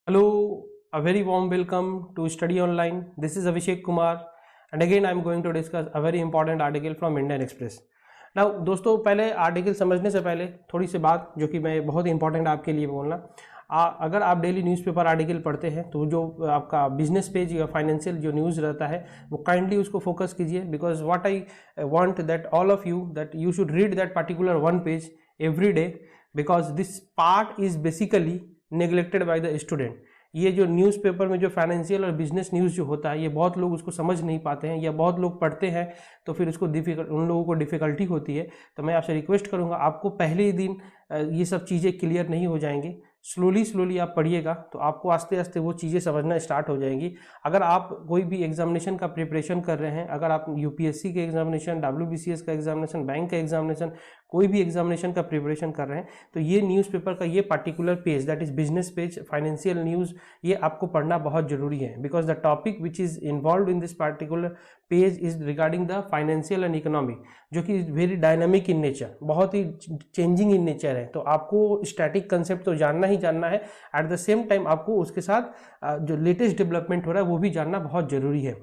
Hello, a very warm welcome to Study Online. This is Abhishek Kumar and again I am going to discuss a very important article from Indian Express. Now दोस्तों, पहले article समझने से पहले थोड़ी सी बात जो कि मैं बहुत इंपॉर्टेंट आपके लिए बोलना। अगर आप डेली न्यूज़पेपर आर्टिकल पढ़ते हैं तो जो आपका बिजनेस पेज या फाइनेंशियल जो न्यूज़ रहता है वो काइंडली उसको फोकस कीजिए, because what I want that all of you that you should read that particular one page every day, because this part is basically neglected by the student. ये जो newspaper में जो financial और business news जो होता है ये बहुत लोग उसको समझ नहीं पाते हैं या बहुत लोग पढ़ते हैं तो फिर उसको उन लोगों को डिफ़िकल्टी होती है। तो मैं आपसे रिक्वेस्ट करूँगा, आपको पहले ही दिन ये सब चीज़ें क्लियर नहीं हो जाएंगी। स्लोली आप पढ़िएगा तो आपको आस्ते आस्ते वो चीज़ें समझना स्टार्ट हो जाएंगी। अगर आप कोई भी एग्जामिनेशन का प्रिपरेशन कर रहे हैं, अगर आप यूपीएससी के एग्जामिनेशन, डब्ल्यूबीसीएस का एग्जामिनेशन, बैंक का एग्जामिनेशन, कोई भी एग्जामिनेशन का प्रिपरेशन कर रहे हैं तो ये न्यूज़पेपर का ये particular page that is business page financial news ये आपको पढ़ना बहुत जरूरी है, because the topic which is involve in this particular page is regarding the financial and economic, जो कि वेरी डायनामिक इन नेचर, बहुत ही चेंजिंग इन नेचर है। तो आपको स्टैटिक कंसेप्ट तो जानना ही जानना है, एट द सेम टाइम आपको उसके साथ जो लेटेस्ट डेवलपमेंट हो रहा है वो भी जानना बहुत जरूरी है।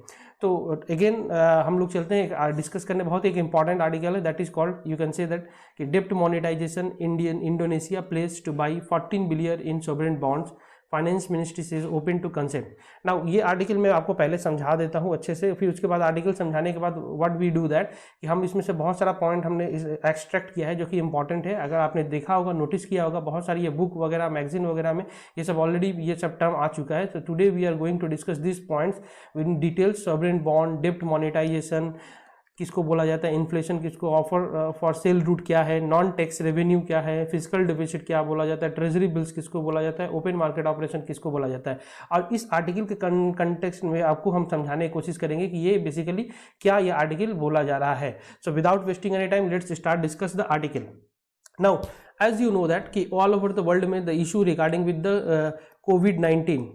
तो अगेन हम लोग चलते हैं डिस्कस करने। बहुत एक इंपॉर्टेंट आर्टिकल है that is called, you can say that कि डेप्ट monetisation Indonesia place to buy 14 billion in sovereign bonds, finance ministry is open to consent. Now ये आर्टिकल मैं आपको पहले समझा देता हूँ अच्छे से, फिर उसके बाद आर्टिकल समझाने के बाद व्हाट वी डू दैट कि हम इसमें से बहुत सारा पॉइंट हमने एक्सट्रैक्ट किया है जो कि इंपॉर्टेंट है। अगर आपने देखा होगा, नोटिस किया होगा, बहुत सारी ये बुक वगैरह मैगजीन वगैरह में ये सब ऑलरेडी ये सब टर्म आ चुका है। तो today we are going to discuss this points in details. Sovereign bond, डेप्ट मोनेटाइजेशन किसको बोला जाता है, इन्फ्लेशन किसको, ऑफर फॉर सेल रूट क्या है, नॉन टैक्स रेवेन्यू क्या है, फिजिकल डिफिसिट क्या बोला जाता है, ट्रेजरी बिल्स किसको बोला जाता है, ओपन मार्केट ऑपरेशन किसको बोला जाता है। और इस आर्टिकल के कंटेक्स्ट में आपको हम समझाने की कोशिश करेंगे कि ये बेसिकली क्या ये आर्टिकल बोला जा रहा है। So without wasting any time let's start discuss the article. Now as you know that कि ऑल ओवर द वर्ल्ड में the issue regarding with the कोविड-19,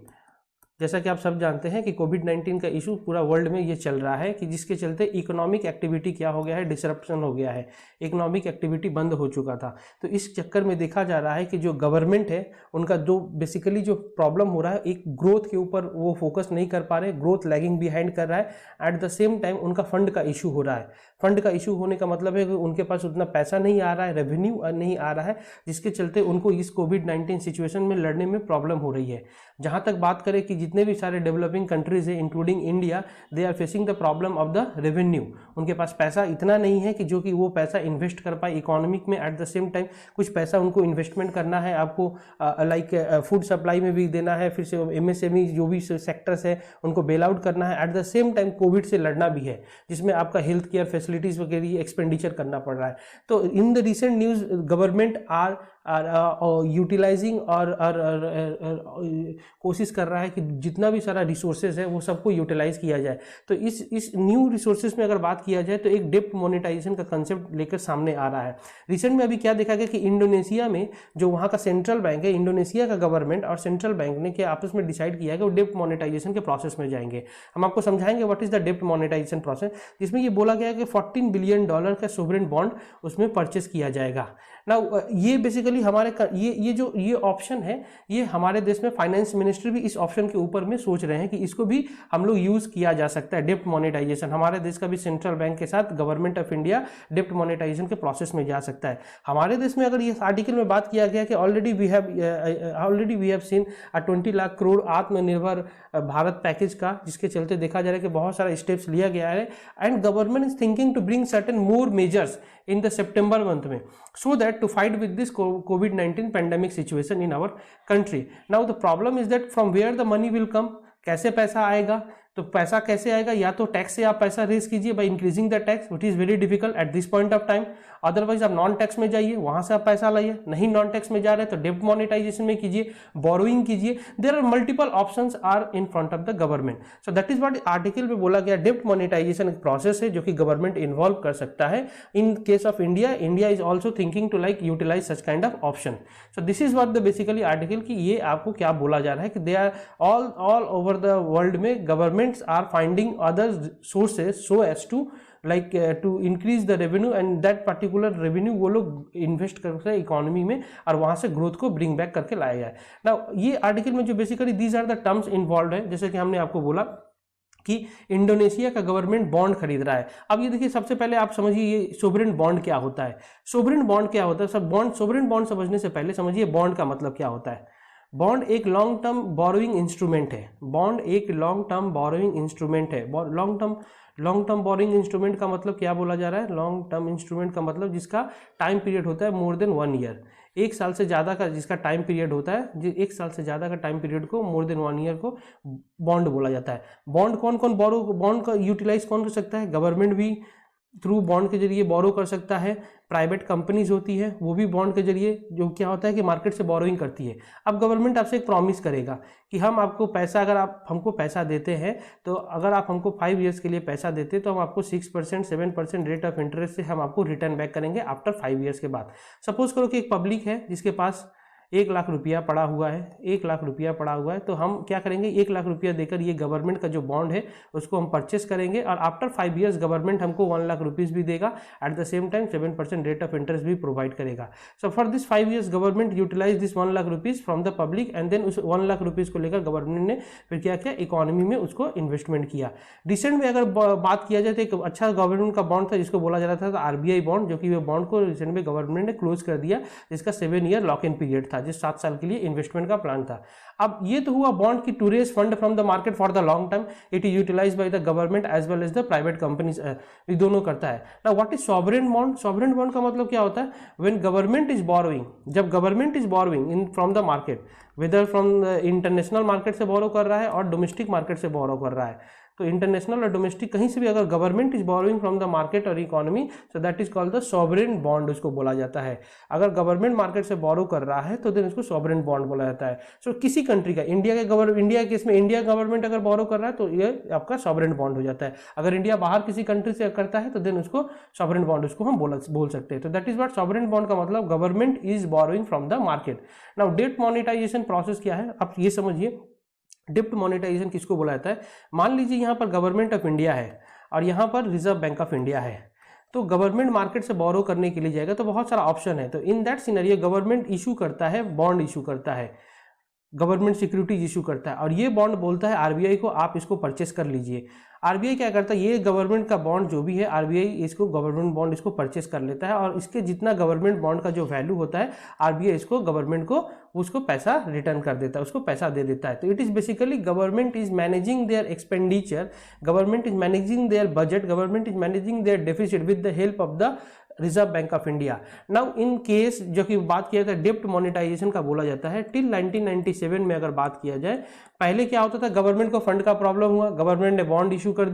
जैसा कि आप सब जानते हैं कि कोविड-19 का इशू पूरा वर्ल्ड में ये चल रहा है कि जिसके चलते इकोनॉमिक एक्टिविटी क्या हो गया है, डिसरप्शन हो गया है, इकोनॉमिक एक्टिविटी बंद हो चुका था। तो इस चक्कर में देखा जा रहा है कि जो गवर्नमेंट है उनका जो बेसिकली जो प्रॉब्लम हो रहा है, एक ग्रोथ के ऊपर वो फोकस नहीं कर पा रहे, ग्रोथ लैगिंग बिहाइंड कर रहा है। एट द सेम टाइम उनका फंड का इशू हो रहा है। फंड का इशू होने का मतलब है कि उनके पास उतना पैसा नहीं आ रहा है, रेवेन्यू नहीं आ रहा है, जिसके चलते उनको इस कोविड-19 सिचुएशन में लड़ने में प्रॉब्लम हो रही है। जहाँ तक बात करें कि जितने भी सारे डेवलपिंग कंट्रीज है including India, they are facing the problem of the revenue. उनके पास पैसा इतना नहीं है कि जो कि वो पैसा इन्वेस्ट कर पाए इकोनॉमिक में। एट द सेम टाइम कुछ पैसा उनको इन्वेस्टमेंट करना है, आपको लाइक फूड सप्लाई में भी देना है, फिर से एमएसएमई जो भी सेक्टर्स है उनको बेल आउट करना है। At the same time covid से लड़ना भी है, जिसमें आपका हेल्थ केयर फैसिलिटीज वगैरह एक्सपेंडिचर करना पड़ रहा है। तो in the recent news government are utilising और कोशिश कर रहा है कि जितना भी सारा रिसोर्सेज है वो सबको यूटिलाइज किया जाए। तो इस न्यू रिसोर्सेज में अगर बात किया जाए तो एक डेप्ट मोनेटाइजेशन का कंसेप्ट लेकर सामने आ रहा है। रिसेंट में अभी क्या देखा गया कि इंडोनेशिया में जो वहाँ का सेंट्रल बैंक है, इंडोनेशिया का गवर्नमेंट और सेंट्रल बैंक ने क्या आपस में डिसाइड किया है कि वो डेप्ट मोनेटाइजेशन के प्रोसेस में जाएंगे। हम आपको समझाएंगे व्हाट इज द डेप्ट मोनेटाइजेशन प्रोसेस, जिसमें ये बोला गया है कि $14 बिलियन का सोवरेन बॉन्ड उसमें परचेस किया जाएगा। ना ये बेसिकली हमारे ये ऑप्शन है, ये हमारे देश में फाइनेंस मिनिस्ट्री भी इस ऑप्शन के ऊपर में सोच रहे हैं कि इसको भी हम लोग यूज किया जा सकता है, डेप्ट मोनेटाइजेशन। हमारे देश का भी सेंट्रल बैंक के साथ गवर्नमेंट ऑफ इंडिया डेप्ट मोनेटाइजेशन के प्रोसेस में जा सकता है। हमारे देश में अगर इस आर्टिकल में बात किया गया कि already we have seen 20 lakh crore Atmanirbhar Bharat package का, जिसके चलते देखा जा रहा है कि बहुत सारा स्टेप्स लिया गया है and government is thinking to bring certain more measures in the September month में, so that to fight with this COVID-19 pandemic situation in our country. Now the problem is that from where the money will come, कैसे पैसा आएगा। तो पैसा कैसे आएगा, या तो टैक्स से आप पैसा रेज कीजिए by increasing the tax, which is very difficult at this point of time. Otherwise आप नॉन टैक्स में जाइए, वहां से आप पैसा लाइए। नहीं नॉन टैक्स में जा रहे तो डेप्ट मोनेटाइजेशन में कीजिए, बोरोइंग कीजिए। There are multiple options are in front of the government. So that is what article में बोला गया। डेप्ट मोनेटाइजेशन एक प्रोसेस है जो कि गवर्नमेंट इन्वॉल्व कर सकता है। In case of India, India is also thinking to like utilise such kind of option. So this is what the basically article की ये आपको क्या बोला जा रहा है कि they are all over the world में governments are finding other sources so as to like to increase the revenue and that particular revenue वो लोग इन्वेस्ट करते हैं इकोनॉमी में और वहाँ से ग्रोथ को ब्रिंग बैक करके लाया जाए। ना ये आर्टिकल में जो basically these are the terms involve है, जैसे कि हमने आपको बोला कि इंडोनेशिया का गवर्नमेंट बॉन्ड खरीद रहा है। अब ये देखिए, सबसे पहले आप समझिए ये सोवरेन बॉन्ड क्या होता है। सोवरेन बॉन्ड क्या होता है, सब बॉन्ड सोवरेन बॉन्ड समझने से पहले समझिए बॉन्ड का मतलब क्या होता है। बॉन्ड एक लॉन्ग टर्म बोरोइंग इंस्ट्रूमेंट है। बॉन्ड एक लॉन्ग टर्म बोरोइंग इंस्ट्रूमेंट है। लॉन्ग टर्म बोरोइंग इंस्ट्रूमेंट का मतलब क्या बोला जा रहा है, लॉन्ग टर्म इंस्ट्रूमेंट का मतलब जिसका टाइम पीरियड होता है मोर देन 1 ईयर, 1 साल से ज़्यादा का जिसका टाइम पीरियड होता है, 1 साल से ज़्यादा का टाइम पीरियड को मोर देन 1 ईयर को बॉन्ड बोला जाता है। बॉन्ड कौन कौन बॉन्ड का यूटिलाइज कौन कर सकता है, गवर्नमेंट भी थ्रू बॉन्ड के जरिए बोरो कर सकता है, प्राइवेट कंपनीज होती है वो भी बॉन्ड के जरिए जो क्या होता है कि मार्केट से बोरोइंग करती है। अब गवर्नमेंट आपसे एक प्रॉमिस करेगा कि हम आपको पैसा, अगर आप हमको पैसा देते हैं तो अगर आप हमको 5 ईयर्स के लिए पैसा देते हैं तो हम आपको 6% 7% रेट ऑफ इंटरेस्ट से हम आपको रिटर्न बैक करेंगे आफ्टर 5 ईयर्स के बाद। सपोज करो कि एक पब्लिक है जिसके पास 1 लाख रुपया पड़ा हुआ है, 1 लाख रुपया पड़ा हुआ है, तो हम क्या करेंगे, 1 लाख रुपया देकर ये गवर्नमेंट का जो बॉन्ड है उसको हम परचेस करेंगे और आफ्टर 5 ईयर्स गवर्नमेंट हमको 1 लाख रुपीज़ भी देगा, at the same time 7% rate of interest भी प्रोवाइड करेगा। So for this 5 years government utilise this 1 lakh rupees from the public and then उस 1 लाख रुपीज़ को लेकर गवर्नमेंट ने फिर क्या किया, इकोनॉमी में उसको इन्वेस्टमेंट किया। रिसेंट में अगर बात किया जाए तो एक अच्छा गवर्नमेंट का बॉन्ड था जिसको बोला जा रहा था RBI बॉन्ड, जो कि वो बॉन्ड को रिसेंट में गवर्नमेंट ने क्लोज कर दिया, जिसका 7 ईयर लॉक इन पीरियड था, जिस 7 साल के लिए इन्वेस्टमेंट का प्लान था। अब ये तो हुआ बॉन्ड की to raise fund from the market for the long term, it is utilised by the government as well as the private companies, ये दोनों करता है। Now what is sovereign bond? Sovereign bond का मतलब क्या होता है, व्हेन गवर्नमेंट इज बोरोइंग, जब government is borrowing in from the market, whether from international market से बोरो कर रहा है और डोमेस्टिक मार्केट से बोरो कर रहा है, तो इंटरनेशनल और डोमेस्टिक कहीं से भी अगर government is borrowing from the market और economy, so that is called the sovereign bond, उसको बोला जाता है। अगर गवर्नमेंट मार्केट से बोरो कर रहा है तो देन उसको सॉवरेन बॉन्ड बोला जाता है। सो किसी कंट्री का, इंडिया के इसमें इंडिया गवर्नमेंट अगर बोरो कर रहा है तो ये आपका सॉवरेन बॉन्ड हो जाता है। अगर इंडिया बाहर किसी कंट्री से करता है तो देन उसको सॉवरेन बॉन्ड उसको हम बोल सकते हैं। तो that is what sovereign bond का मतलब, government is borrowing from the market. Now debt monetisation process क्या है, आप ये समझिए। डिप्ट मोनेटाइजेशन किसको बोला जाता है, मान लीजिए यहाँ पर गवर्नमेंट ऑफ इंडिया है और यहाँ पर रिजर्व बैंक ऑफ इंडिया है, तो गवर्नमेंट मार्केट से बोरो करने के लिए जाएगा तो बहुत सारा ऑप्शन है। तो in that scenario government issue करता है, बॉन्ड इशू करता है, गवर्नमेंट सिक्योरिटीज इशू करता है और ये बॉन्ड बोलता है RBI को आप इसको परचेस कर लीजिए। RBI क्या करता है, ये गवर्नमेंट का बॉन्ड जो भी है RBI इसको गवर्नमेंट बॉन्ड इसको परचेस कर लेता है और इसके जितना गवर्नमेंट बॉन्ड का जो वैल्यू होता है RBI इसको गवर्नमेंट को उसको पैसा रिटर्न कर देता है, उसको पैसा दे देता है। तो it is basically government is managing there expenditure, government is managing their budget, government is managing there deficit with the help of the reserve bank of India. Now in case जो कि बात किया जाता है डिप्ट मोनेटाइजेशन का बोला जाता है, टिल 1997 में अगर बात किया जाए, पहले क्या होता था, गवर्नमेंट को फंड का प्रॉब्लम हुआ, गवर्नमेंट ने बॉन्ड इशू कर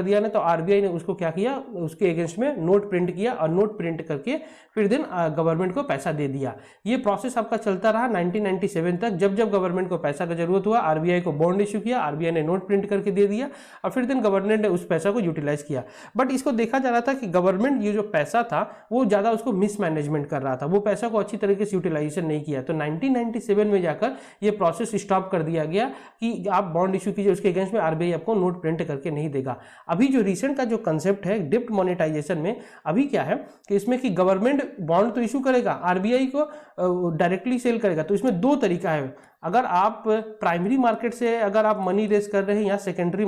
दिया ना, तो RBI ने उसको क्या किया, उसके अगेंस्ट में नोट प्रिंट किया और नोट प्रिंट करके फिर दिन गवर्नमेंट को पैसा दे दिया। ये प्रोसेस आपका चलता रहा 1997 तक। जब जब गवर्नमेंट को पैसा का जरूरत हुआ RBI को बॉन्ड इशू किया, RBI ने नोट प्रिंट करके दे दिया और फिर दिन गवर्नमेंट ने उस पैसा को यूटिलाइज किया। बट इसको देखा जा रहा था कि गवर्नमेंट ये जो पैसा था वो ज़्यादा उसको मिसमैनेजमेंट कर रहा था, वो पैसा को अच्छी तरीके से यूटिलाइजेशन नहीं किया। तो 1997 में जाकर ये प्रोसेस स्टॉप कर दिया गया कि आप बॉन्ड इशू कीजिए, उसके अगेंस्ट में RBI आपको नोट प्रिंट करके नहीं देगा। अभी जो रिसेंट का जो कंसेप्ट है डिप्ट मोनेटाइजेशन में, अभी क्या है कि इसमें कि गवर्नमेंट बॉन्ड तो इशू करेगा, RBI को डायरेक्टली सेल करेगा। तो इसमें 2 तरीका है, अगर आप प्राइमरी मार्केट से अगर आप मनी रेज कर रहे हैं या सेकेंडरी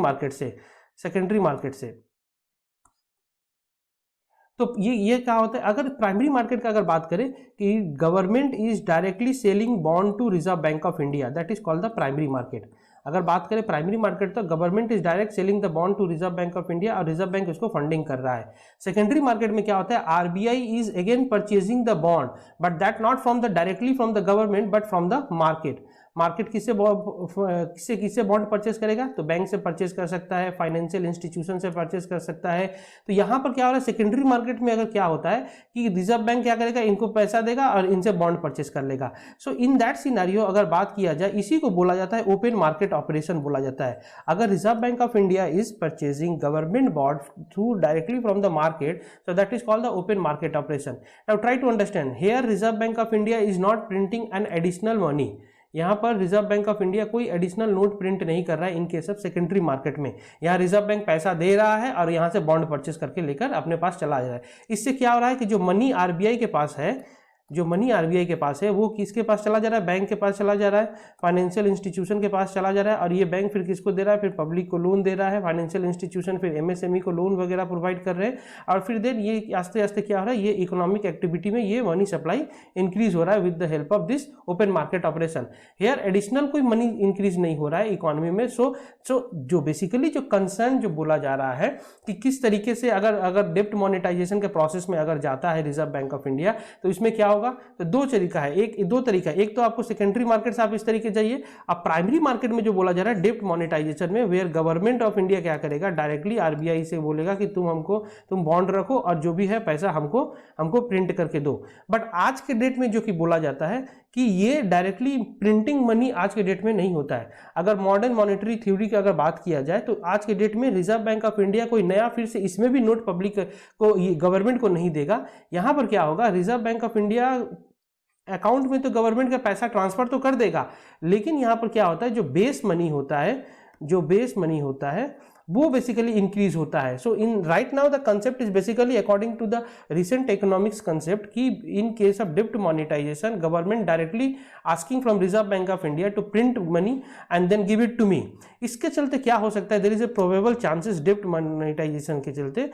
मार्केट से, तो ये क्या होता है, अगर प्राइमरी मार्केट का अगर बात करें कि government is directly selling bond to reserve bank of India, that is called the primary market. अगर बात करें प्राइमरी मार्केट तो government is direct selling the bond to reserve bank of India और रिजर्व बैंक उसको funding कर रहा है। Secondary market में क्या होता है, RBI is again purchasing the bond, but that not from the directly from the government but from the market. Market किससे बॉन्ड परचेस करेगा, तो बैंक से परचेस कर सकता है, फाइनेंशियल इंस्टीट्यूशन से परचेस कर सकता है। तो यहाँ पर क्या हो रहा है, सेकेंडरी मार्केट में अगर क्या होता है कि रिजर्व बैंक क्या करेगा, इनको पैसा देगा और इनसे बॉन्ड परचेस कर लेगा। सो इन दैट सिनेरियो अगर बात किया जाए, इसी को बोला जाता है ओपन मार्केट ऑपरेशन बोला जाता है। अगर reserve bank of India is purchasing government bond through directly from the market, so that is called the open market operation. Now try to understand, here reserve bank of India is not printing an additional money. यहाँ पर reserve bank of India कोई additional note print नहीं कर रहा है in case of secondary market में। यहाँ reserve bank पैसा दे रहा है और यहाँ से बॉन्ड परचेस करके लेकर अपने पास चला जा रहा है। इससे क्या हो रहा है कि जो मनी आरबीआई के पास है, जो मनी आरबीआई के पास है वो किसके पास चला जा रहा है, बैंक के पास चला जा रहा है, फाइनेंशियल इंस्टीट्यूशन के पास चला जा रहा है। और ये बैंक फिर किसको दे रहा है, फिर पब्लिक को लोन दे रहा है, फाइनेंशियल इंस्टीट्यूशन फिर एमएसएमई को लोन वगैरह प्रोवाइड कर रहे हैं। और फिर देन ये आस्ते आस्ते क्या हो रहा है, ये इकोनॉमिक एक्टिविटी में ये मनी सप्लाई इंक्रीज हो रहा है with the help of this open market operation. Here additional कोई मनी इंक्रीज नहीं हो रहा है इकोनॉमी में। सो जो बेसिकली जो कंसर्न जो बोला जा रहा है कि किस तरीके से अगर डेप्ट मोनेटाइजेशन के प्रोसेस में अगर जाता है रिजर्व बैंक ऑफ इंडिया तो इसमें क्या होगा, तो दो तरीका है, एक तो आपको सेकेंडरी मार्केट से आप इस तरीके जाइए। अब प्राइमरी मार्केट में जो बोला जा रहा है डेप्ट मोनेटाइजेशन में, वेयर गवर्नमेंट ऑफ इंडिया क्या करेगा, डायरेक्टली आरबीआई से बोलेगा कि तुम बॉन्ड रखो और जो भी है पैसा हमको प्रिंट करके दो। बट आज के डेट में जो कि बोला जाता है कि ये डायरेक्टली प्रिंटिंग मनी आज के डेट में नहीं होता है। अगर मॉडर्न मॉनेटरी थ्योरी की अगर बात किया जाए तो आज के डेट में रिजर्व बैंक ऑफ इंडिया कोई नया फिर से इसमें भी नोट पब्लिक को गवर्नमेंट को नहीं देगा। यहाँ पर क्या होगा, reserve bank of India account में तो गवर्नमेंट का पैसा ट्रांसफर तो कर देगा, लेकिन यहाँ पर क्या होता है, जो बेस मनी होता है वो बेसिकली इंक्रीज होता है। So in right now the concept is basically according to the recent economics concept कि इन केस ऑफ डेप्ट monetisation government directly asking from Reserve bank of India to print money and then give it to me. इसके चलते क्या हो सकता है, there is a probable chances डेप्ट monetisation के चलते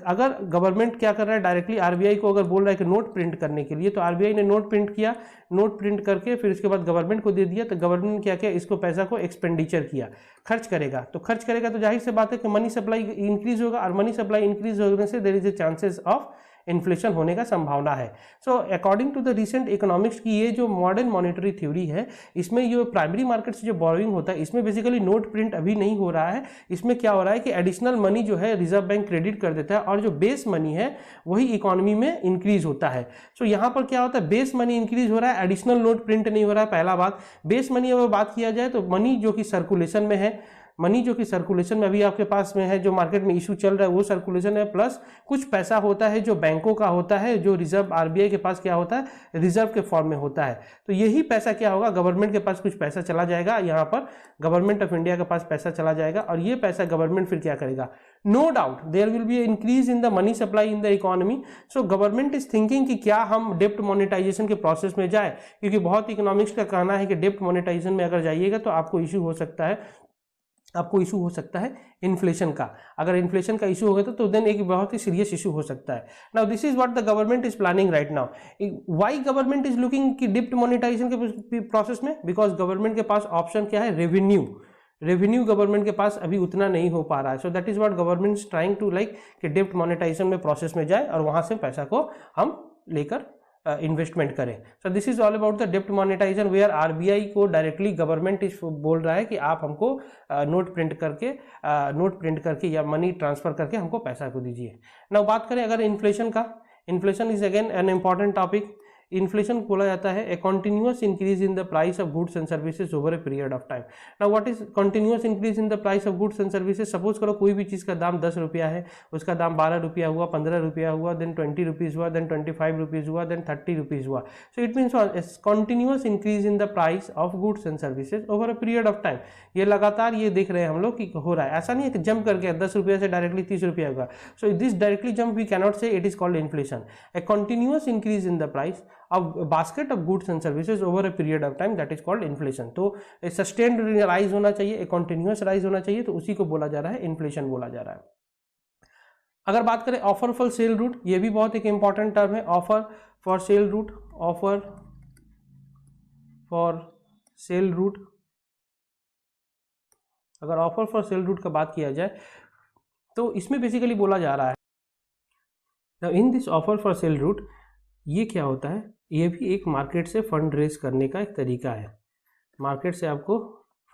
अगर गवर्नमेंट क्या कर रहा है, डायरेक्टली आरबीआई को अगर बोल रहा है कि नोट प्रिंट करने के लिए, तो आरबीआई ने नोट प्रिंट किया, नोट प्रिंट करके फिर उसके बाद गवर्नमेंट को दे दिया, तो गवर्नमेंट क्या किया, इसको पैसा को एक्सपेंडिचर किया, खर्च करेगा तो जाहिर से बात है कि मनी सप्लाई इंक्रीज होगा, और मनी सप्लाई इंक्रीज होने से there is a chances of inflation होने का संभावना है। So according to the recent economics की ये जो मॉडर्न मॉनेटरी थ्योरी है, इसमें ये प्राइमरी मार्केट से जो बोरोइंग होता है इसमें बेसिकली नोट प्रिंट अभी नहीं हो रहा है। इसमें क्या हो रहा है कि एडिशनल मनी जो है रिजर्व बैंक क्रेडिट कर देता है और जो बेस मनी है वही इकोनॉमी में इंक्रीज होता है। सो यहाँ पर क्या होता है, बेस मनी इंक्रीज हो रहा है, एडिशनल नोट प्रिंट नहीं हो रहा है। पहला बात, बेस मनी अगर बात किया जाए तो मनी जो कि सर्कुलेशन में है, मनी जो कि सर्कुलेशन में अभी आपके पास में है, जो मार्केट में इशू चल रहा है वो सर्कुलेशन है, प्लस कुछ पैसा होता है जो बैंकों का होता है, जो रिजर्व आरबीआई के पास क्या होता है, रिजर्व के फॉर्म में होता है। तो यही पैसा क्या होगा, गवर्नमेंट के पास कुछ पैसा चला जाएगा, यहाँ पर गवर्नमेंट ऑफ इंडिया के पास पैसा चला जाएगा, और ये पैसा गवर्नमेंट फिर क्या करेगा, no doubt there will be increase in the money supply in the economy. So government is thinking कि क्या हम डेप्ट मोनेटाइजेशन के प्रोसेस में जाए, क्योंकि बहुत इकोनॉमिक्स का कहना है कि डेप्ट मोनेटाइजेशन में अगर जाइएगा तो आपको इशू हो सकता है इन्फ्लेशन का। अगर इन्फ्लेशन का इशू होगा तो देन एक बहुत ही सीरियस इशू हो सकता है। Now this is what the government is planning right now. Why government is looking कि डेप्ट मोनेटाइजेशन के प्रोसेस में, बिकॉज गवर्नमेंट के पास ऑप्शन क्या है, रेवेन्यू गवर्नमेंट के पास अभी उतना नहीं हो पा रहा है। So that is what government is trying to like कि डेप्ट मोनेटाइजेशन में प्रोसेस में जाए और वहां से पैसा को हम लेकर इन्वेस्टमेंट करें। So this is all about the डेप्ट मोनेटाइजेशन, वेयर आरबीआई को डायरेक्टली गवर्नमेंट इस बोल रहा है कि आप हमको नोट प्रिंट करके या मनी ट्रांसफर करके हमको पैसा को दीजिए। नाउ बात करें अगर इन्फ्लेशन का, inflation is again an important topic. Inflation बोला जाता है a continuous increase in the price of goods and services over a period of time. Now what is continuous increase in the price of goods and services. Suppose करो कोई भी चीज़ का दाम 10 रुपया है, उसका दाम 12 रुपया हुआ, 15 रुपया हुआ, देन 20 रुपीज़ हुआ, देन 25 रुपीज़ हुआ, देन 30 रुपीज़ हुआ। So it means continuous increase in the price of goods and services over a period of time. ये लगातार ये देख रहे हैं हम लोग कि हो रहा है, ऐसा नहीं है कि जंप करके 10 रुपये से डायरेक्टली 30 रुपया होगा। So this directly jump we cannot say it is called inflation. A continuous increase in the price of basket of goods and services over a period of time, that is called inflation। तो sustained rise होना चाहिए, एक continuous rise होना चाहिए, तो उसी को बोला जा रहा है इन्फ्लेशन बोला जा रहा है। अगर बात करें ऑफर फॉर सेल रूट, ये भी बहुत एक इंपॉर्टेंट टर्म है, offer for sale route. Offer for sale route, अगर ऑफर फॉर सेल रूट का बात किया जाए तो इसमें बेसिकली बोला जा रहा है, in this offer for sale route ये क्या होता है, ये भी एक मार्केट से फंड रेज करने का एक तरीका है। मार्केट से आपको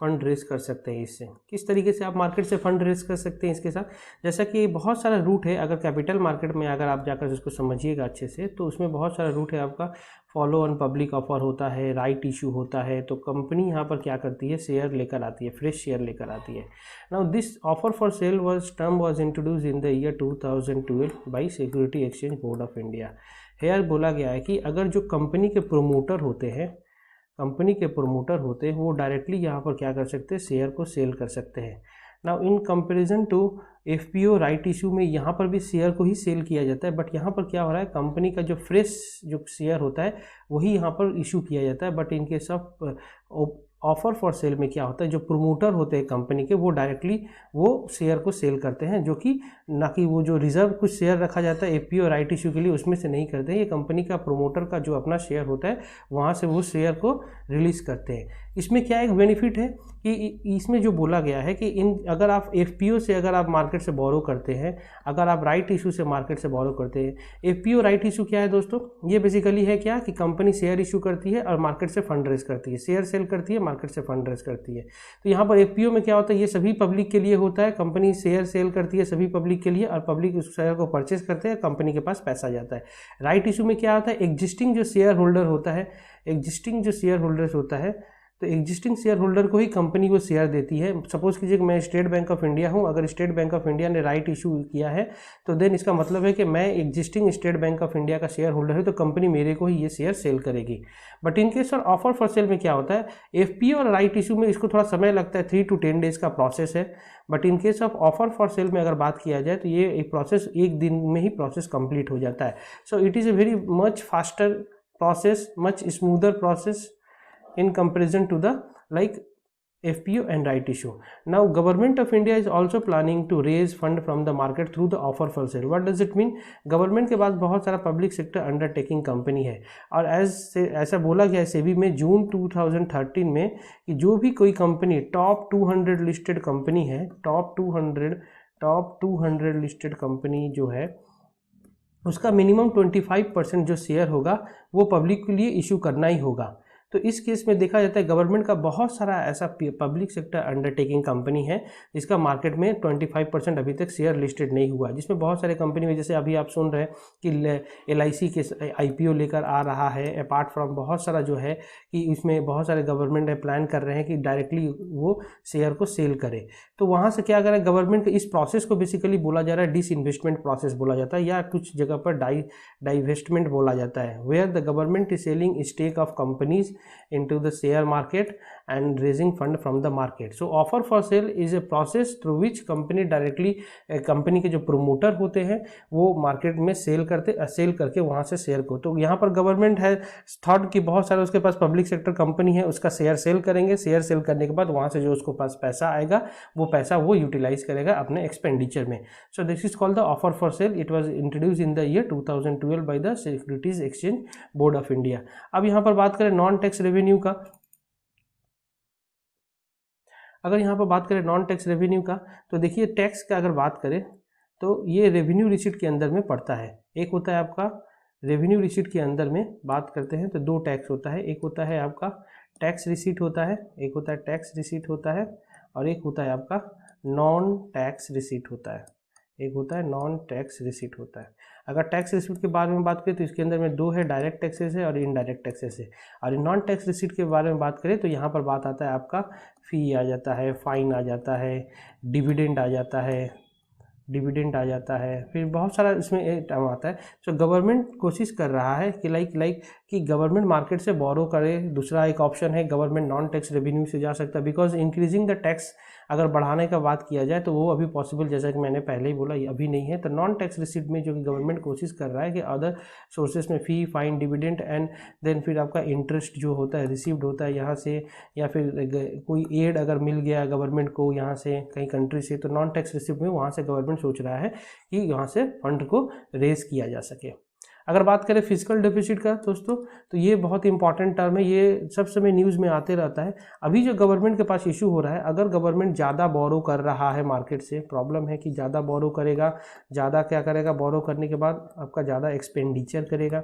फंड रेज कर सकते हैं। इससे किस तरीके से आप मार्केट से फंड रेज कर सकते हैं इसके साथ, जैसा कि बहुत सारा रूट है। अगर कैपिटल मार्केट में अगर आप जाकर इसको समझिएगा अच्छे से, तो उसमें बहुत सारा रूट है आपका। फॉलो ऑन पब्लिक ऑफर होता है, राइट इशू होता है, तो कंपनी यहाँ पर क्या करती है, शेयर लेकर आती है, फ्रेश शेयर लेकर आती है। Now this offer for sale was introduce in the year 2012 by security exchange board of India. Here बोला गया है कि अगर जो कंपनी के प्रोमोटर होते हैं, कंपनी के प्रोमोटर होते हैं वो डायरेक्टली यहाँ पर क्या कर सकते हैं, शेयर को सेल कर सकते हैं। Now in comparison to FPO right issue में यहाँ पर भी शेयर को ही सेल किया जाता है, बट यहाँ पर क्या हो रहा है, कंपनी का जो फ्रेश जो शेयर होता है वही यहाँ पर इशू किया जाता है। But in case of offer for cell में क्या होता है, जो प्रोमोटर होते हैं कंपनी के वो डायरेक्टली वो शेयर को सेल करते हैं, जो कि ना कि वो जो रिजर्व कुछ शेयर रखा जाता है एफपीओ राइट इशू के लिए उसमें से नहीं करते हैं। ये कंपनी का प्रोमोटर का जो अपना शेयर होता है वहाँ से वो शेयर को रिलीज़ करते हैं। इसमें क्या एक बेनिफिट है कि इसमें जो बोला गया है कि इन अगर आप एफपीओ से अगर आप मार्केट से बोरो करते हैं, अगर आप राइट इशू से मार्केट से बोरो करते हैं, एफपीओ राइट इशू क्या है दोस्तों, ये बेसिकली है क्या कि कंपनी शेयर इशू करती है और मार्केट से फंड रेज करती है, शेयर सेल करती है, मार्केट से फंड रेज करती है। तो यहाँ पर एफपीओ में क्या होता है, ये सभी पब्लिक के लिए होता है, कंपनी शेयर सेल करती है सभी पब्लिक के लिए और पब्लिक उस शेयर को परचेज करते हैं, कंपनी के पास पैसा जाता है। राइट इशू में क्या होता है, एग्जिस्टिंग जो शेयर होल्डर होता है, एग्जिस्टिंग जो शेयर होल्डर्स होता है, तो एग्जिस्टिंग शेयर होल्डर को ही कंपनी को शेयर देती है। सपोज कीजिए कि मैं स्टेट बैंक ऑफ इंडिया हूं, अगर स्टेट बैंक ऑफ इंडिया ने राइट इशू किया है तो देन इसका मतलब है कि मैं existing state bank of India का शेयर होल्डर है, तो कंपनी मेरे को ही ये शेयर सेल करेगी। But in case of offer for cell में क्या होता है, एफपीओ और राइट इशू में इसको थोड़ा समय लगता है, 3 to 10 डेज का प्रोसेस है। But in case of offer for cell में अगर बात किया जाए तो ये एक प्रोसेस एक दिन में ही प्रोसेस कंप्लीट हो जाता है। So it is a very much faster process, much smoother process in comparison to the like FPO and right issue. Now government of India is also planning to raise fund from the market through the offer for sale. What does it mean? Government के पास बहुत सारा public sector undertaking company है और ऐसा बोला गया है सेबी में जून 2013 में कि जो भी कोई कंपनी टॉप 200 लिस्टेड कंपनी है, टॉप 200 लिस्टेड कंपनी जो है उसका मिनिमम 25% जो शेयर होगा वो पब्लिक के लिए इशू करना ही होगा। तो इस केस में देखा जाता है गवर्नमेंट का बहुत सारा ऐसा पब्लिक सेक्टर अंडरटेकिंग कंपनी है जिसका मार्केट में 25% अभी तक शेयर लिस्टेड नहीं हुआ, जिसमें बहुत सारे कंपनी में जैसे अभी आप सुन रहे हैं कि LIC के IPO लेकर आ रहा है। अपार्ट फ्रॉम बहुत सारा जो है कि इसमें बहुत सारे गवर्नमेंट प्लान कर रहे हैं कि डायरेक्टली वो शेयर को सेल करे। तो वहाँ से क्या करें, गवर्नमेंट इस प्रोसेस को बेसिकली बोला जा रहा है डिसइन्वेस्टमेंट प्रोसेस बोला जाता है, या कुछ जगह पर डाइवेस्टमेंट बोला जाता है, where the government is selling stake of companies into the share market and raising fund from the market. So offer for sale is a process through which company directly company के जो promoter होते हैं वो market में cell करके वहाँ से share को, तो यहाँ पर गवर्नमेंट है थॉट कि बहुत सारे उसके पास पब्लिक सेक्टर कंपनी है, उसका शेयर सेल करेंगे, शेयर सेल करने के बाद वहाँ से जो उसको पास पैसा आएगा वो पैसा वो यूटिलाइज करेगा अपने एक्सपेंडिचर में। सो this is called the offer for cell. It was introduce in the year 2012 by the securities exchange board of India. अब यहाँ पर बात करें नॉन टैक्स रेवेन्यू का, अगर यहाँ पर बात करें नॉन टैक्स रेवेन्यू का तो देखिए टैक्स का अगर बात करें तो ये रेवेन्यू रिसीट के अंदर में पड़ता है। एक होता है आपका रेवेन्यू रिसीट के अंदर में बात करते हैं तो 2 टैक्स होता है, एक होता है आपका टैक्स रिसीट होता है, एक होता है टैक्स रिसीट होता है और एक होता है आपका नॉन टैक्स रिसीट होता है, एक होता है नॉन टैक्स रिसीट होता है। अगर टैक्स रिसीट के बारे में बात करें तो इसके अंदर में 2 है, डायरेक्ट टैक्सेस है और इनडायरेक्ट टैक्सेस है। और नॉन टैक्स रिसीट के बारे में बात करें तो यहाँ पर बात आता है आपका फ़ी आ जाता है, फाइन आ जाता है, डिविडेंड आ जाता है, फिर बहुत सारा इसमें टर्म आता है। सो गवर्नमेंट कोशिश कर रहा है कि लाइक कि गवर्नमेंट मार्केट से बोरो करे। दूसरा एक ऑप्शन है गवर्नमेंट नॉन टैक्स रेवेन्यू से जा सकता है, बिकॉज इंक्रीजिंग द टैक्स अगर बढ़ाने का बात किया जाए तो वो अभी पॉसिबल, जैसा कि मैंने पहले ही बोला, ये अभी नहीं है। तो नॉन टैक्स रिसीट में जो कि गवर्नमेंट कोशिश कर रहा है कि अदर सोर्सेज में फ़ी, फाइन, डिविडेंड एंड देन फिर आपका इंटरेस्ट जो होता है रिसीव्ड होता है यहाँ से, या फिर कोई एड अगर मिल गया गवर्नमेंट को यहाँ से कहीं कंट्री से, तो नॉन टैक्स रिसीट में वहाँ से गवर्नमेंट सोच रहा है कि यहाँ से फंड को रेज किया जा सके। अगर बात करें फिजिकल डेफिसिट का दोस्तों तो ये बहुत इंपॉर्टेंट टर्म है, ये सब समय न्यूज़ में आते रहता है। अभी जो गवर्नमेंट के पास इशू हो रहा है, अगर गवर्नमेंट ज़्यादा बोरो कर रहा है मार्केट से, प्रॉब्लम है कि ज़्यादा बोरो करेगा, ज़्यादा क्या करेगा, बोरो करने के बाद आपका ज़्यादा एक्सपेंडिचर करेगा,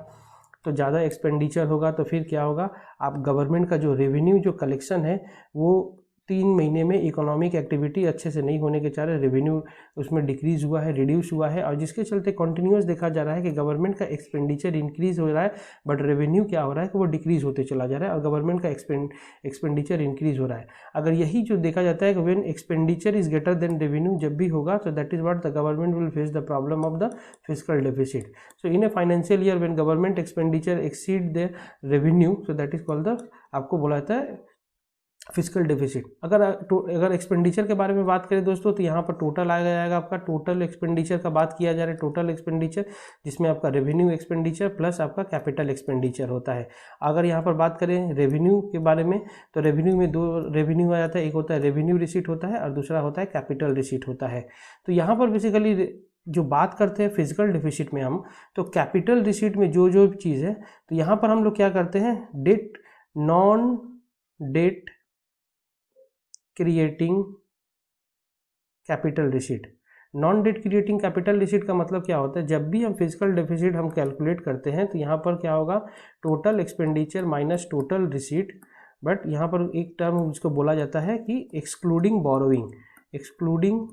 तो ज़्यादा एक्सपेंडिचर होगा तो फिर क्या होगा, आप गवर्नमेंट का जो रेवेन्यू जो कलेक्शन है वो 3 महीने में इकोनॉमिक एक्टिविटी अच्छे से नहीं होने के कारण रेवेन्यू उसमें डिक्रीज हुआ है, रिड्यूस हुआ है, और जिसके चलते कंटिन्यूस देखा जा रहा है कि गवर्नमेंट का एक्सपेंडिचर इंक्रीज हो रहा है बट रेवेन्यू क्या हो रहा है कि वो डिक्रीज होते चला जा रहा है और गवर्नमेंट का एक्सपेंडिचर इंक्रीज हो रहा है। अगर यही जो देखा जाता है कि when expenditure is greater then revenue जब भी होगा तो that is what the government will face the problem of the fiscal deficit. So in a financial year when government expenditure exceed the revenue so that is called the, आपको बोला जाता है fiscal deficit. अगर expenditure के बारे में बात करें दोस्तों तो यहाँ पर टोटल आ जाएगा आपका टोटल एक्सपेंडिचर का बात किया जा रहा है, टोटल एक्सपेंडिचर जिसमें आपका रेवेन्यू एक्सपेंडिचर प्लस आपका कैपिटल एक्सपेंडिचर होता है। अगर यहाँ पर बात करें रेवेन्यू के बारे में तो रेवेन्यू में 2 रेवेन्यू आ जाता है, एक होता है रेवेन्यू रिसीट होता है और दूसरा होता है कैपिटल रिसीट होता है। तो यहाँ पर बेसिकली जो बात करते हैं फिजिकल डेफिसिट में हम, तो कैपिटल रिसीट में जो जो चीज़ है तो यहाँ पर हम लोग क्या करते हैं, debt non debt creating capital receipt. Non debt creating capital receipt का मतलब क्या होता है, जब भी हम फिजिकल डेफिसिट हम कैलकुलेट करते हैं तो यहाँ पर क्या होगा, total expenditure minus total receipt, but यहाँ पर एक टर्म जिसको बोला जाता है कि एक्सक्लूडिंग बोरोइंग। एक्सक्लूडिंग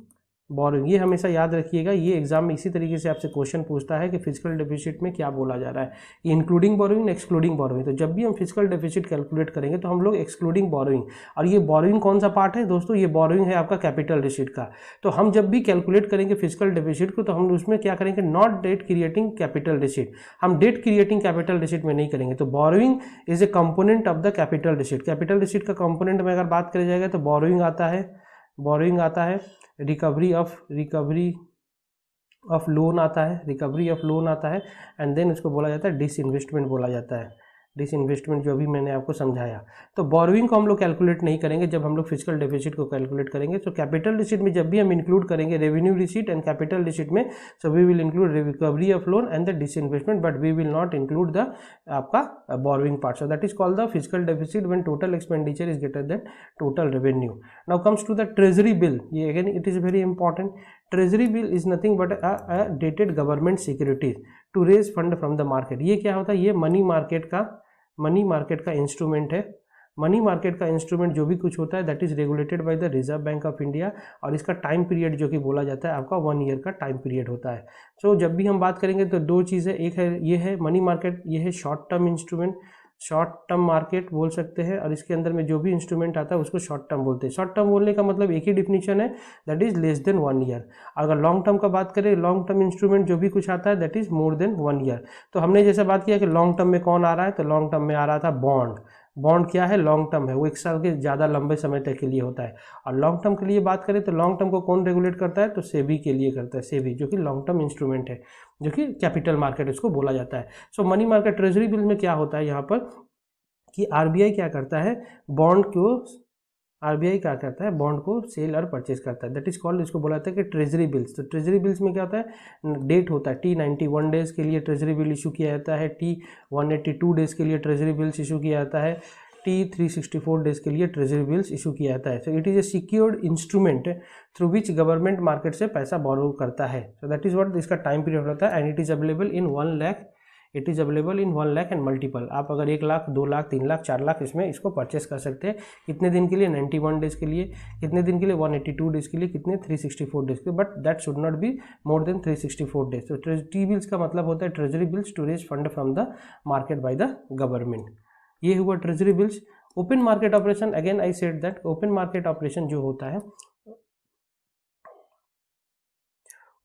बोरोइंग, ये हमेशा याद रखिएगा, ये एग्जाम में इसी तरीके से आपसे क्वेश्चन पूछता है कि फिजिकल डेफिसिट में क्या बोला जा रहा है, इंक्लूडिंग बोरोइंग एक्सक्लूडिंग बोरोइंग। तो जब भी हम फिजिकल डेफिसिट कैलकुलेट करेंगे तो हम लोग एक्सक्लूडिंग बोरोइंग, और ये बोरोइंग कौन सा पार्ट है दोस्तों, ये बोरोइंग है आपका कैपिटल रिसीट का। तो हम जब भी कैलकुलेट करेंगे फिजिकल डेफिसिट को तो हम उसमें क्या करेंगे, not debt creating capital receipt, हम डेट क्रिएटिंग कैपिटल रिसीट में नहीं करेंगे। तो borrowing is a component of the capital receipt. Capital receipt का कंपोनेंट में अगर बात करी जाएगा तो बोरोइंग आता है, बोरोइंग आता है, रिकवरी ऑफ लोन आता है, रिकवरी ऑफ लोन आता है, एंड देन उसको बोला जाता है डिसइन्वेस्टमेंट बोला जाता है, डिसइन्वेस्टमेंट जो भी मैंने आपको समझाया। तो बोरोइंग को हम लोग कैलकुलेट नहीं करेंगे जब हम लोग फिजिकल डेफिसिट को कैलकुलेट करेंगे। तो कैपिटल रिसीट में जब भी हम इंक्लूड करेंगे revenue receipt and capital receipt में, so we will include recovery of loan and the disinvestment, but we will not include the आपका borrowing part. So that is called the physical deficit when total expenditure is greater than total revenue. Now comes to the treasury bill, ये again it is very important. Treasury bill is nothing but a dated government securities to raise fund from the market. ये क्या होता है, ये money market का instrument है। Money market का instrument जो भी कुछ होता है that is regulated by the reserve bank of India, और इसका टाइम पीरियड जो कि बोला जाता है आपका 1 ईयर का टाइम पीरियड होता है। सो जब भी हम बात करेंगे तो 2 चीज़ें, एक है ये है मनी मार्केट, ये है short term instrument, short term market बोल सकते हैं, और इसके अंदर में जो भी इंस्ट्रूमेंट आता है उसको शॉर्ट टर्म बोलते हैं। शॉर्ट टर्म बोलने का मतलब एक ही डिफिनीशन है, that is less than 1 year. अगर लॉन्ग टर्म का बात करें, लॉन्ग टर्म इंस्ट्रूमेंट जो भी कुछ आता है that is more than 1 year. तो हमने जैसे बात किया कि लॉन्ग टर्म में कौन आ रहा है, तो लॉन्ग टर्म में आ रहा था बॉन्ड। बॉन्ड क्या है, लॉन्ग टर्म है, वो 1 साल के ज़्यादा लंबे समय तक के लिए होता है। और लॉन्ग टर्म के लिए बात करें तो लॉन्ग टर्म को कौन रेगुलेट करता है, तो सेबी के लिए करता है, सेबी जो कि लॉन्ग टर्म इंस्ट्रूमेंट है, जो कि कैपिटल मार्केट उसको बोला जाता है। सो मनी मार्केट ट्रेजरी बिल में क्या होता है यहाँ पर कि आरबीआई क्या करता है, बॉन्ड को सेल और परचेज करता है, दैट इज कॉल्ड, इसको बोला जाता है कि ट्रेजरी बिल्स। तो ट्रेजरी बिल्स में क्या होता है, डेट होता है, T91 डेज के लिए ट्रेजरी बिल इशू किया जाता है, T182 डेज के लिए ट्रेजरी बिल्स इशू किया जाता है, T364 डेज के लिए ट्रेजरी बिल्स इशू किया जाता है। So it is a secured instrument through which government market से पैसा बोरो करता है। सो दैट इज व्हाट इसका टाइम पीरियड होता है, and it is available in 1 lakh, it is available in 1 lakh and multiple. आप अगर 1 लाख, 2 लाख, 3 लाख, 4 लाख इसमें इसको परचेस कर सकते हैं। कितने दिन के लिए, 91 डेज के लिए, कितने दिन के लिए, 182 डेज के लिए, कितने, 364 डेज के, but that should not be more than 364 days. तो टी बिल्स का मतलब होता है treasury bills to raise fund from the market by the government. ये हुआ treasury bills. Open market operation, again I said that open market operation जो होता है,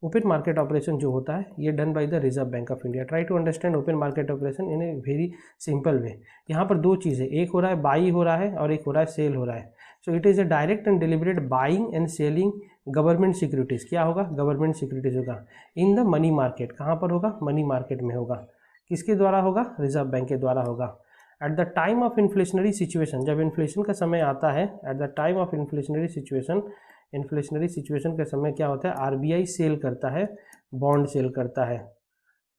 ओपन मार्केट ऑपरेशन जो होता है ये done by the reserve bank of India. Try to understand open market operation in a very simple way. यहाँ पर 2 चीज़ें, एक हो रहा है बाई हो रहा है और एक हो रहा है सेल हो रहा है। So it is a direct and deliberate buying and selling government securities. क्या होगा, गवर्नमेंट सिक्योरिटीज़ होगा इन द मनी मार्केट। कहाँ पर होगा, मनी मार्केट में होगा। किसके द्वारा होगा, रिजर्व बैंक के द्वारा होगा। At the time of inflationary situation, जब इन्फ्लेशन का समय आता है, at the time of inflationary situation के समय क्या होता है, आरबीआई सेल करता है, बॉन्ड सेल करता है।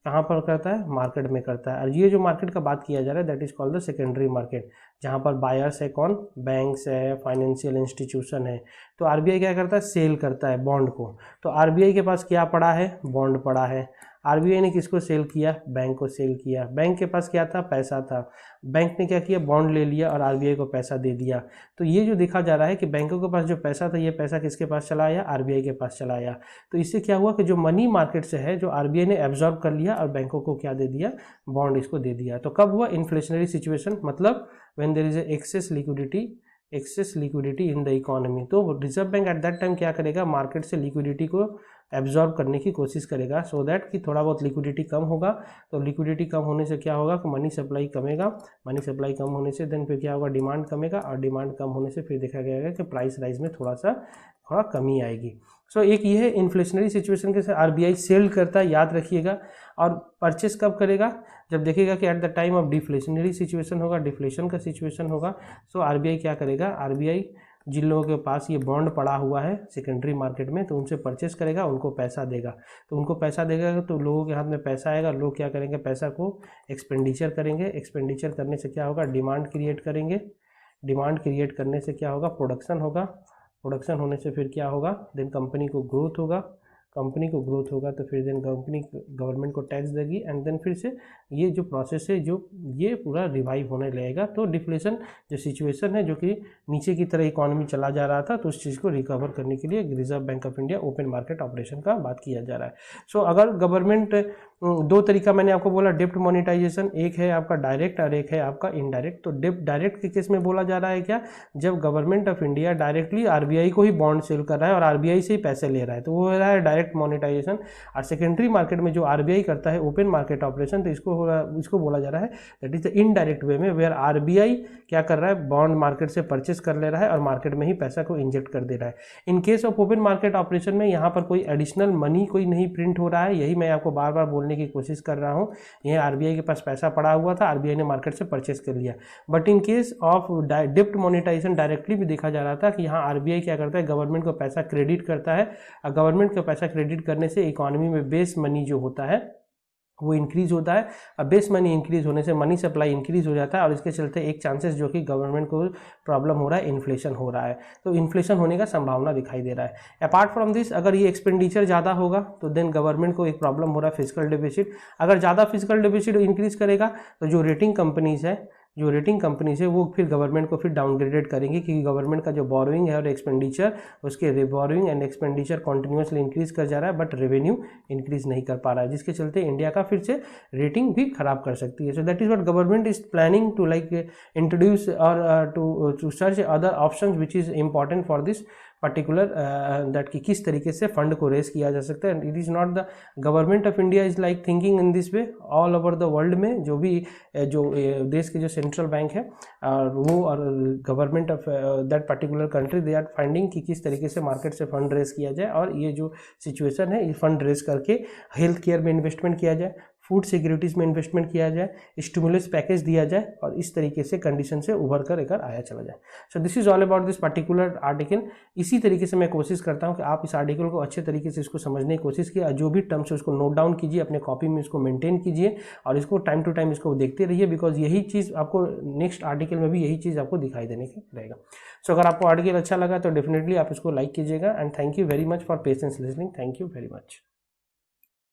कहाँ पर करता है, मार्केट में करता है। और ये जो मार्केट का बात किया जा रहा है that is called the secondary market, जहाँ पर बायर्स है कौन, बैंक्स है, फाइनेंशियल इंस्टीट्यूशन है। तो आरबीआई क्या करता है, सेल करता है बॉन्ड को। तो आरबीआई के पास क्या पड़ा है, बॉन्ड पड़ा है। आरबीआई ने किसको सेल किया? बैंक को सेल किया। बैंक के पास क्या था? पैसा था। बैंक ने क्या किया? बॉन्ड ले लिया और आरबीआई को पैसा दे दिया। तो ये जो देखा जा रहा है कि बैंकों के पास जो पैसा था, ये पैसा किसके पास चला आया? आरबीआई के पास चला आया। तो इससे क्या हुआ कि जो मनी मार्केट से है, जो आरबीआई ने एब्जॉर्ब कर लिया और बैंकों को क्या दे दिया? बॉन्ड इसको दे दिया। तो कब हुआ? इन्फ्लेशनरी सिचुएशन, मतलब when there is excess liquidity in the economy. तो Reserve Bank at that time क्या करेगा? मार्केट से लिक्विडिटी को एब्जॉर्ब करने की कोशिश करेगा, सो दैट कि थोड़ा बहुत लिक्विडिटी कम होगा। तो लिक्विडिटी कम होने से क्या होगा कि मनी सप्लाई कमेगा। मनी सप्लाई कम होने से देन फिर क्या होगा? डिमांड कमेगा, और डिमांड कम होने से फिर देखा गया कि प्राइस राइज में थोड़ा कमी आएगी। सो एक ये है इन्फ्लेशनरी सिचुएशन के साथ आरबीआई सेल करता है, याद रखिएगा। और परचेस कब करेगा? जब देखेगा कि at the time of deflationary situation होगा, डिफ्लेशन का सिचुएशन होगा। सो आरबीआई क्या करेगा? आरबीआई जिन लोगों के पास ये बॉन्ड पड़ा हुआ है सेकेंडरी मार्केट में, तो उनसे परचेस करेगा, उनको पैसा देगा। तो उनको पैसा देगा तो लोगों के हाथ में पैसा आएगा, लोग क्या करेंगे? पैसा को एक्सपेंडिचर करेंगे। एक्सपेंडिचर करने से क्या होगा? डिमांड क्रिएट करेंगे। डिमांड क्रिएट करने से क्या होगा? प्रोडक्शन होगा। प्रोडक्शन होने से फिर क्या होगा? देन कंपनी को ग्रोथ होगा। कंपनी को ग्रोथ होगा तो फिर देन कंपनी गवर्नमेंट को टैक्स देगी, एंड देन फिर से ये जो प्रोसेस है जो ये पूरा रिवाइव होने लगेगा। तो डिफ्लेशन जो सिचुएशन है, जो कि नीचे की तरह इकोनॉमी चला जा रहा था, तो उस चीज़ को रिकवर करने के लिए reserve bank of India open market operation का बात किया जा रहा है। सो अगर गवर्नमेंट, दो तरीका मैंने आपको बोला डेप्ट मोनेटाइजेशन, एक है आपका डायरेक्ट और एक है आपका इनडायरेक्ट। तो डायरेक्ट के केस में बोला जा रहा है क्या? जब government of India directly RBI को ही बॉन्ड सेल कर रहा है और आरबीआई से ही पैसे ले रहा है, तो वो हो रहा है डायरेक्ट मोनेटाइजेशन। और सेकेंडरी मार्केट में जो आरबीआई करता है ओपन मार्केट ऑपरेशन, तो इसको बोला जा रहा है that is the indirect way में, वेयर आरबीआई क्या कर रहा है? बॉन्ड मार्केट से परचेस कर ले रहा है और मार्केट में ही पैसा को इंजेक्ट कर दे रहा है। In case of open market operation में यहाँ पर कोई एडिशनल मनी कोई नहीं प्रिंट हो रहा है, यही मैं आपको बार बार बोलने की कोशिश कर रहा हूँ। यह आरबीआई के पास पैसा पड़ा हुआ था, आरबीआई ने मार्केट से परचेस कर लिया। बट इन केस ऑफ डेप्ट मोनेटाइजेशन डायरेक्टली भी देखा जा रहा था कि यहाँ आरबीआई क्या करता है? गवर्नमेंट को पैसा क्रेडिट करता है, और गवर्नमेंट को पैसा क्रेडिट करने से इकोनॉमी में बेस मनी जो होता है वो इंक्रीज होता है। अब बेस मनी इंक्रीज होने से मनी सप्लाई इंक्रीज हो जाता है, और इसके चलते एक चांसेस जो कि गवर्नमेंट को प्रॉब्लम हो रहा है, इन्फ्लेशन हो रहा है। तो इन्फ्लेशन होने का संभावना दिखाई दे रहा है। अपार्ट फ्रॉम दिस, अगर ये एक्सपेंडिचर ज़्यादा होगा तो देन गवर्नमेंट को एक प्रॉब्लम हो रहा है, फिजिकल डेफिसिट। अगर ज़्यादा फिजिकल डेफिसिट इंक्रीज करेगा तो जो रेटिंग कंपनीज है वो फिर गवर्नमेंट को फिर डाउनग्रेडेड करेंगे, क्योंकि गवर्नमेंट का जो बोरोइंग है और एक्सपेंडिचर, उसके borrowing and expenditure continuously increase कर जा रहा है, बट रेवेन्यू इंक्रीज नहीं कर पा रहा है, जिसके चलते इंडिया का फिर से रेटिंग भी खराब कर सकती है। So that is what government is planning to introduce और to search other options which is important for this particular that कि किस तरीके से फंड को रेज किया जा सकता है। It is not the government of India is like thinking in this way. All over the world में जो भी देश के जो सेंट्रल बैंक है वो और government of that particular country, they are finding कि किस तरीके से मार्केट से फंड रेज किया जाए, और ये जो सिचुएशन है ये फंड रेज करके हेल्थ केयर में इन्वेस्टमेंट किया जाए, फूड सिक्योरिटीज़ में इन्वेस्टमेंट किया जाए, स्टिमुलस पैकेज दिया जाए, और इस तरीके से कंडीशन से उभर कर एक आया चला जाए। सो this is all about this particular article. इसी तरीके से मैं कोशिश करता हूँ कि आप इस आर्टिकल को अच्छे तरीके से इसको समझने की कोशिश कीजिए, जो भी टर्म्स है उसको नोट डाउन कीजिए, अपने कॉपी में इसको मेंटेन कीजिए, और इसको टाइम टू टाइम इसको देखते रहिए, बिकॉज यही चीज़ आपको नेक्स्ट आर्टिकल में भी यही चीज़ आपको दिखाई देने की रहेगा। सो अगर आपको आर्टिकल अच्छा लगा तो डेफिनेटली आप इसको लाइक कीजिएगा, and thank you very much for patience listening. Thank you very much.